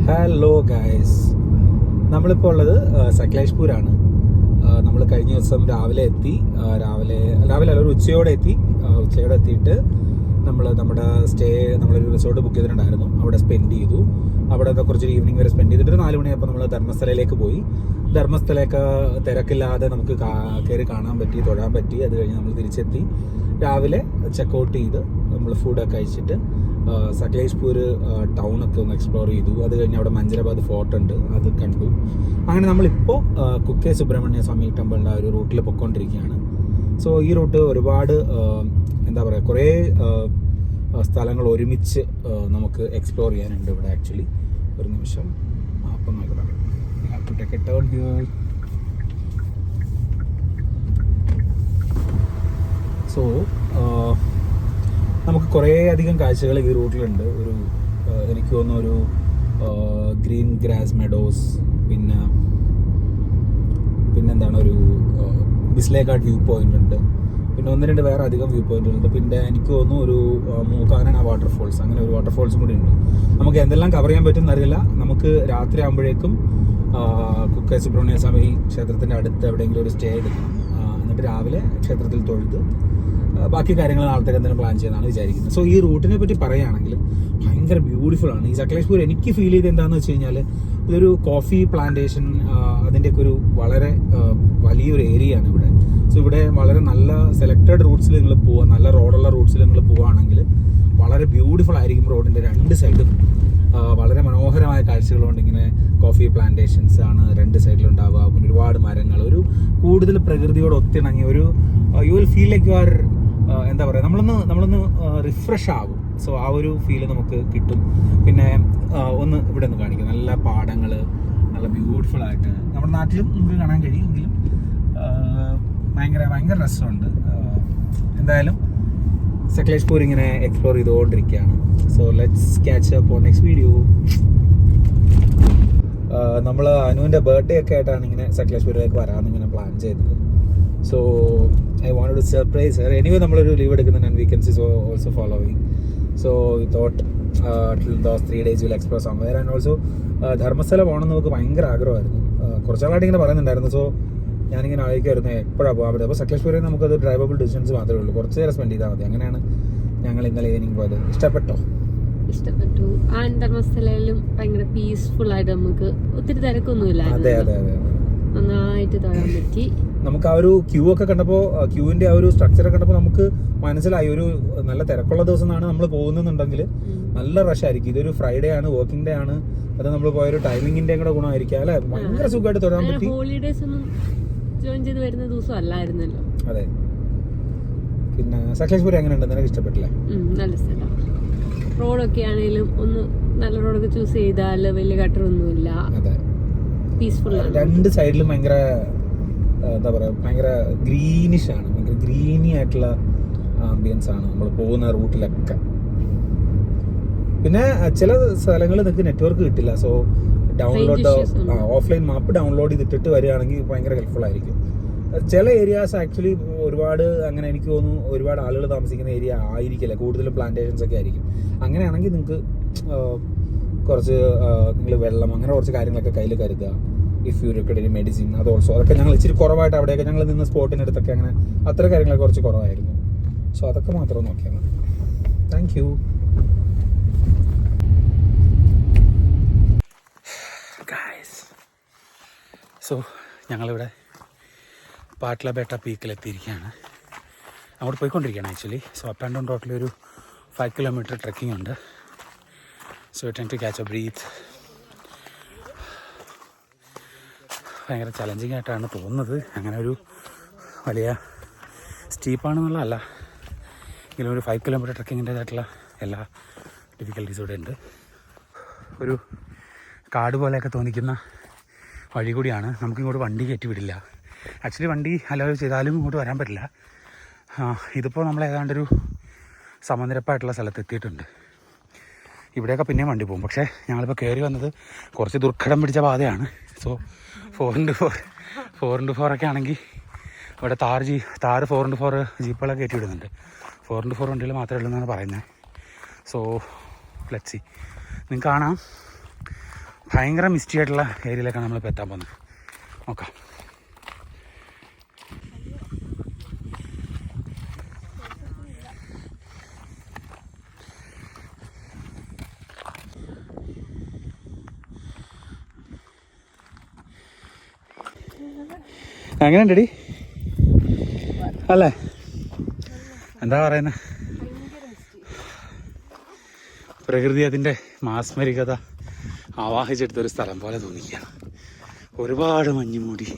Hello guys, നമ്മളിപ്പോൾ ഉള്ളത് സക്ലേഷ്പൂരാണ്. നമ്മൾ കഴിഞ്ഞ ദിവസം രാവിലെ എത്തി. രാവിലെ അല്ല, ഒരു ഉച്ചയോടെ എത്തിയിട്ട് നമ്മൾ നമ്മുടെ നമ്മളൊരു റിസോർട്ട് ബുക്ക് ചെയ്തിട്ടുണ്ടായിരുന്നു. അവിടെ സ്പെൻഡ് ചെയ്തു. അവിടെ കുറച്ച് ഈവനിങ് വരെ സ്പെൻഡ് ചെയ്തിട്ട് 4 മണിയായപ്പോൾ നമ്മൾ ധർമ്മസ്ഥലയിലേക്ക് പോയി. ധർമ്മസ്ഥലയൊക്കെ തിരക്കില്ലാതെ നമുക്ക് കയറി കാണാൻ പറ്റി, തൊഴാൻ പറ്റി. അത് കഴിഞ്ഞ് നമ്മൾ തിരിച്ചെത്തി. രാവിലെ ചെക്കൗട്ട് ചെയ്ത് നമ്മൾ ഫുഡൊക്കെ കഴിച്ചിട്ട് സക്ലേഷ്പൂർ ടൗണൊക്കെ ഒന്ന് എക്സ്പ്ലോർ ചെയ്തു. അത് കഴിഞ്ഞ് അവിടെ മഞ്ചരാബാദ് ഫോർട്ട് ഉണ്ട്, അത് കണ്ടു. അങ്ങനെ നമ്മളിപ്പോൾ കുക്കെ സുബ്രഹ്മണ്യ സ്വാമി ടെമ്പിളിൻ്റെ ഒരു റൂട്ടിൽ പൊയ്ക്കൊണ്ടിരിക്കുകയാണ്. സോ ഈ റൂട്ട് ഒരുപാട് എന്താ പറയുക, കുറേ സ്ഥലങ്ങൾ ഒരുമിച്ച് നമുക്ക് എക്സ്പ്ലോർ ചെയ്യാനുണ്ട് ഇവിടെ. ആക്ച്വലി ഒരു നിമിഷം അപ്പം നോക്കാം. സോ നമുക്ക് കുറേ അധികം കാഴ്ചകൾ ഈ റൂട്ടിലുണ്ട്. എനിക്ക് തോന്നുന്നു ഒരു ഗ്രീൻ ഗ്രാസ് മെഡോസ്, പിന്നെന്താണ് ഒരു ബിസ്ലേഘാട്ട് വ്യൂ പോയിന്റ് ഉണ്ട്. പിന്നെ 1-2 വേറെ അധികം വ്യൂ പോയിന്റുകളുണ്ട്. പിന്നെ എനിക്ക് തോന്നുന്നു ഒരു മൂക്കാനന വാട്ടർഫോൾസ്, അങ്ങനെ ഒരു വാട്ടർഫോൾസും കൂടി ഉണ്ട്. നമുക്ക് എന്തെല്ലാം കവർ ചെയ്യാൻ പറ്റുമെന്ന് അറിയില്ല. നമുക്ക് രാത്രി ആകുമ്പോഴേക്കും കുക്കെ സുബ്രഹ്മണ്യ സ്വാമി ക്ഷേത്രത്തിൻ്റെ അടുത്ത് എവിടെയെങ്കിലും ഒരു സ്റ്റേ എടുക്കണം. എന്നിട്ട് രാവിലെ ക്ഷേത്രത്തിൽ തൊഴുത് ബാക്കി കാര്യങ്ങൾ നാളത്തേക്ക് എന്തെങ്കിലും പ്ലാൻ ചെയ്യുന്നതാണ് വിചാരിക്കുന്നത്. സോ ഈ റൂട്ടിനെ പറ്റി പറയുകയാണെങ്കിൽ ഭയങ്കര ബ്യൂട്ടിഫുൾ ആണ്. ഈ സക്ലേഷ്പൂർ എനിക്ക് ഫീൽ ചെയ്ത് എന്താണെന്ന് വെച്ച് കഴിഞ്ഞാൽ ഇതൊരു കോഫി പ്ലാന്റേഷൻ, അതിൻ്റെയൊക്കെ ഒരു വളരെ വലിയൊരു ഏരിയ ആണ് ഇവിടെ. സോ ഇവിടെ വളരെ നല്ല സെലക്റ്റഡ് റൂട്ട്സിൽ നിങ്ങൾ പോവുക, നല്ല റോഡുള്ള റൂട്ട്സിൽ നിങ്ങൾ പോവുകയാണെങ്കിൽ വളരെ ബ്യൂട്ടിഫുൾ ആയിരിക്കും. റോഡിൻ്റെ 2 സൈഡും വളരെ മനോഹരമായ കാഴ്ചകളുണ്ട്. ഇങ്ങനെ കോഫി പ്ലാന്റേഷൻസ് ആണ് 2 സൈഡിലുണ്ടാവുക. പിന്നെ ഒരുപാട് മരങ്ങൾ, ഒരു കൂടുതൽ പ്രകൃതിയോട് ഒത്തിണങ്ങി ഒരു you will feel like you are എന്താ പറയുക, നമ്മളൊന്ന് റിഫ്രഷ് ആവും. സോ ആ ഒരു ഫീല് നമുക്ക് കിട്ടും. പിന്നെ ഇവിടെ നിന്ന് കാണിക്കും നല്ല പാടങ്ങൾ, നല്ല ബ്യൂട്ടിഫുൾ ആയിട്ട് നമ്മുടെ നാട്ടിലും നമുക്ക് കാണാൻ കഴിയുമെങ്കിലും ഭയങ്കര രസമുണ്ട്. എന്തായാലും സക്ലേഷ്പൂർ ഇങ്ങനെ എക്സ്പ്ലോർ ചെയ്തുകൊണ്ടിരിക്കുകയാണ്. So let's catch up on next video. നമ്മൾ അനുവിൻ്റെ ബർത്ത്ഡേ ഒക്കെ ആയിട്ടാണ് ഇങ്ങനെ സക്ലേഷ്പൂരിലേക്ക് വരാമെന്ന് ഇങ്ങനെ പ്ലാൻ ചെയ്തത്. So I wanted to surprise her. Anyway, നമ്മളൊരു ലീവ് എടുക്കുന്നുണ്ട് and weekends is also following. So we thought till those 3 days we'll explore somewhere. And also Dharmasthala പോകണമെന്ന് നമുക്ക് ഭയങ്കര ആഗ്രഹമായിരുന്നു. കുറച്ചാളായിട്ട് ഇങ്ങനെ പറയുന്നുണ്ടായിരുന്നു. സോ ഞാനിങ്ങനെ ആലോചിക്കുമായിരുന്നു എപ്പോഴാണ് പോകാൻ പറ്റും. അപ്പോൾ സക്ലേഷ്പൂരിൽ നമുക്കത് ഡ്രൈവബിൾ ഡിസ്റ്റൻസ് മാത്രമേ ഉള്ളൂ, കുറച്ച് നേരം സ്പെൻഡ് ചെയ്താൽ മതി. അങ്ങനെയാണ് ഞങ്ങൾ ഇന്നലെ ഈവനിങ് പോയത്. ഇഷ്ടപ്പെട്ടു. ധർമ്മസ്ഥലയിലും ഭയങ്കര പീസ്ഫുൾ ആയിട്ട് നമുക്ക് ഒത്തിരി തിരക്കൊന്നുമില്ല. അതെ നന്നായിട്ട് തൊഴാൻ പറ്റി. നമുക്ക് ആ ഒരു ക്യൂ ഒക്കെ കണ്ടപ്പോൾ, ക്യൂവിന്റെ ആ ഒരു സ്ട്രക്ചർ കണ്ടപ്പോൾ നമുക്ക് മനസ്സിലായി ഒരു നല്ല തിരക്കുള്ള ദിവസമാണ് നമ്മൾ പോകുന്നുണ്ടെങ്കിൽ നല്ല റഷ് ആയിരിക്കും. ഇതൊരു ഫ്രൈഡേ ആണ്, വർക്കിംഗ് ഡേ ആണ്. അത് നമ്മൾ പോയൊരു ടൈമിങ്ങിന്റെ കൂടെ ഗുണമായിരിക്കും അല്ലെ. ഭയങ്കര സുഖമായിട്ട് തൊഴാൻ പറ്റി. ഹോളിഡേസ് ഒന്നും ജോയിൻ ചെയ്ത് വരുന്ന ദിവസം അല്ലായിരുന്നല്ലോ. അതെ. പിന്നെ സക്ലേഷ്പൂർ എങ്ങനെയുണ്ട്? നിനക്ക് ഇഷ്ടപ്പെട്ടില്ലേ? നല്ല സ്ഥലം. റോഡൊക്കെ ആണെങ്കിലും ഒന്ന് നല്ല റോഡൊക്കെ ചൂസ് ചെയ്താൽ വലിയ ഗട്ടറൊന്നുമില്ല. അതെ, പീസ്ഫുൾ ആണ്. 2 സൈഡിലും ഭയങ്കര എന്താ പറയുക, ഭയങ്കര ഗ്രീനിഷ് ആണ്, ഭയങ്കര ഗ്രീനി ആയിട്ടുള്ള ആംബിയൻസ് ആണ് നമ്മൾ പോകുന്ന റൂട്ടിലൊക്കെ. പിന്നെ ചില സ്ഥലങ്ങളിൽ നിങ്ങൾക്ക് നെറ്റ്വർക്ക് കിട്ടില്ല. സോ ഓഫ്ലൈൻ മാപ്പ് ഡൗൺലോഡ് ചെയ്തിട്ട് വരികയാണെങ്കിൽ ഭയങ്കര ഹെൽപ്ഫുൾ ആയിരിക്കും. ചില ഏരിയാസ് ആക്ച്വലി ഒരുപാട്, അങ്ങനെ എനിക്ക് തോന്നുന്നു ഒരുപാട് ആളുകൾ താമസിക്കുന്ന ഏരിയ ആയിരിക്കില്ല, കൂടുതലും പ്ലാന്റേഷൻസ് ഒക്കെ ആയിരിക്കും. അങ്ങനെയാണെങ്കിൽ നിങ്ങൾക്ക് കുറച്ച് നിങ്ങൾ വെള്ളം അങ്ങനെ കുറച്ച് കാര്യങ്ങളൊക്കെ കയ്യിൽ കരുതുക. ഇഫ് യു റിക്വയർ മെഡിസിൻ, അത് ഓൾസോ അതൊക്കെ ഞങ്ങൾ ഇച്ചിരി കുറവായിട്ട് അവിടെയൊക്കെ ഞങ്ങൾ നിന്ന സ്പോട്ടിനടുത്തൊക്കെ അങ്ങനെ അത്ര കാര്യങ്ങളൊക്കെ കുറച്ച് കുറവായിരുന്നു. സോ അതൊക്കെ മാത്രം നോക്കിയാൽ മതി. Thank you. സോ ഞങ്ങളിവിടെ പാട്ലബേട്ട പീക്കിലെത്തിയിരിക്കുകയാണ്. അങ്ങോട്ട് പോയിക്കൊണ്ടിരിക്കുകയാണ് actually. So up and down റോട്ടിൽ ഒരു 5 കിലോമീറ്റർ ട്രെക്കിംഗ് ഉണ്ട്. So trying to catch a breath. ഭയങ്കര ചലഞ്ചിങ് ആയിട്ടാണ് തോന്നുന്നത്. അങ്ങനെ ഒരു വലിയ സ്റ്റീപ്പാണെന്നുള്ളതല്ല, എങ്കിലും ഒരു 5 കിലോമീറ്റർ ട്രക്കിങ്ങിൻ്റേതായിട്ടുള്ള എല്ലാ ഡിഫിക്കൽട്ടീസും ഇവിടെ ഉണ്ട്. ഒരു കാട് പോലെയൊക്കെ തോന്നിക്കുന്ന വഴി കൂടിയാണ്. നമുക്കിങ്ങോട്ട് വണ്ടി കയറ്റി വിടില്ല. ആക്ച്വലി വണ്ടി അലോ ചെയ്താലും ഇങ്ങോട്ട് വരാൻ പറ്റില്ല. ഇതിപ്പോൾ നമ്മൾ ഏതാണ്ടൊരു സമനിരപ്പായിട്ടുള്ള സ്ഥലത്ത് എത്തിയിട്ടുണ്ട്. ഇവിടെയൊക്കെ പിന്നെയും വണ്ടി പോകും. പക്ഷേ ഞങ്ങളിപ്പോൾ കയറി വന്നത് കുറച്ച് ദുർഘടം പിടിച്ച പാതയാണ്. സോ 4x4 ഒക്കെ ആണെങ്കിൽ ഇവിടെ താറ് 4x4 ജീപ്പുകളൊക്കെ കയറ്റി വിടുന്നുണ്ട്. 4x4 വണ്ടികൾ മാത്രമേ ഉള്ളൂ എന്നാണ് പറയുന്നത്. So let's see. നിങ്ങൾക്ക് കാണാം ഭയങ്കര മിസ്റ്റി ആയിട്ടുള്ള ഏരിയയിലേക്കാണ് നമ്മളിപ്പോൾ എത്താൻ പോകുന്നത്. നോക്കാം. എങ്ങനെയുണ്ടടി അല്ലേ? എന്താ പറയുന്നത്, പ്രകൃതി അതിൻ്റെ മാസ്മരികത ആവാഹിച്ചെടുത്തൊരു സ്ഥലം പോലെ തോന്നിക്കുക. ഒരുപാട് മഞ്ഞ് മൂടി.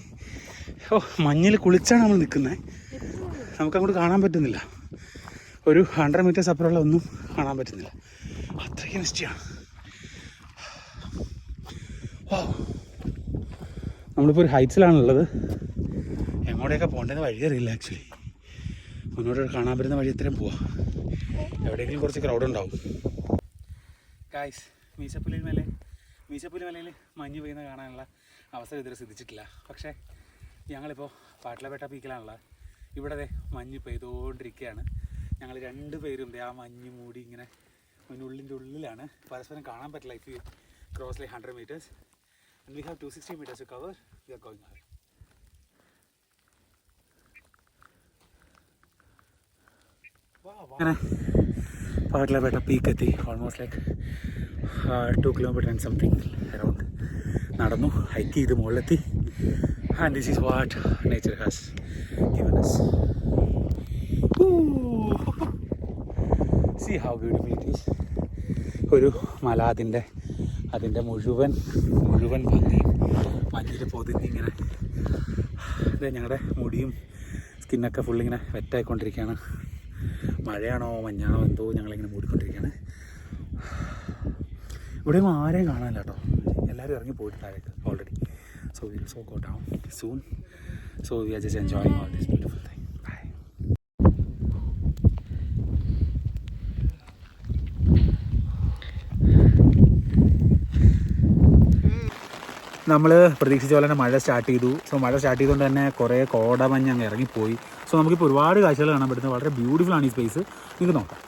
മഞ്ഞിൽ കുളിച്ചാണ് നമ്മൾ നിൽക്കുന്നത്. നമുക്കങ്ങോട്ട് കാണാൻ പറ്റുന്നില്ല. ഒരു 100 മീറ്റേഴ്സ് അപ്പുറമുള്ള ഒന്നും കാണാൻ പറ്റുന്നില്ല. അത്രയ്ക്ക് മിസ്റ്റിയാണ്. നമ്മളിപ്പോൾ ഒരു ഹൈറ്റ്സിലാണുള്ളത്. എങ്ങോട്ടേക്കാ പോകേണ്ടത് വഴി അറിയില്ല ആക്ച്വലി. മുന്നോട്ട് കാണാൻ പറ്റുന്ന വഴി എത്രയും പോവാം. എവിടെയെങ്കിലും കുറച്ച് ക്രൗഡ് ഉണ്ടാവും. ഗായ്സ്, മീശപ്പുലി മലയിൽ മഞ്ഞ് പെയ്യുന്ന കാണാനുള്ള അവസരം ഇതുവരെ സിദ്ധിച്ചിട്ടില്ല. പക്ഷേ ഞങ്ങളിപ്പോൾ പാട്ട്ലപേട്ട പീക്കിലാണുള്ളത്. ഇവിടെ മഞ്ഞ് പെയ്തുകൊണ്ടിരിക്കുകയാണ്. ഞങ്ങൾ 2 പേരും ആ മഞ്ഞ് മൂടി ഇങ്ങനെ അതിനുള്ളിൻ്റെ ഉള്ളിലാണ്. പരസ്പരം കാണാൻ പറ്റില്ല. If you cross like 100 meters and we have 260 meters to cover, we are going ahead. അങ്ങനെ പാട്ട്ലപേട്ട പീക്ക് എത്തി. Almost like 2 kilometers and something around നടന്നു, ഹൈക്ക് ചെയ്ത് മുകളിലെത്തി. And this is what nature has given us. See how beautiful it is. ഒരു മല അതിൻ്റെ മുഴുവൻ ഭംഗി മഞ്ഞിൽ പൊതിഞ്ഞിങ്ങനെ. ഇത് ഞങ്ങളുടെ മുടിയും സ്കിന്നൊക്കെ ഫുള്ളിങ്ങനെ വെറ്റായിക്കൊണ്ടിരിക്കുകയാണ്. മഴയാണോ മഞ്ഞാണോ എന്തോ ഞങ്ങളിങ്ങനെ മൂടിക്കൊണ്ടിരിക്കുകയാണ്. ഇവിടെയും ആരെയും കാണാനില്ല കേട്ടോ. എല്ലാവരും ഇറങ്ങി പോയിട്ട് താഴേക്ക് already. So will so go down soon. So we are just enjoying all this beautiful thing. Bye. നമ്മൾ പ്രതീക്ഷിച്ച പോലെ തന്നെ മഴ സ്റ്റാർട്ട് ചെയ്തു. സോ മഴ സ്റ്റാർട്ട് ചെയ്തുകൊണ്ട് തന്നെ കുറേ കോടമഞ്ഞ് അങ്ങ് ഇറങ്ങിപ്പോയി. സോ നമുക്കിപ്പോൾ ഒരുപാട് കാഴ്ചകൾ കാണാൻ പറ്റുന്നത്. വളരെ ബ്യൂട്ടിഫുൾ ആണ് ഈ സ്പേസ്. നിങ്ങൾക്ക് നോക്കാം.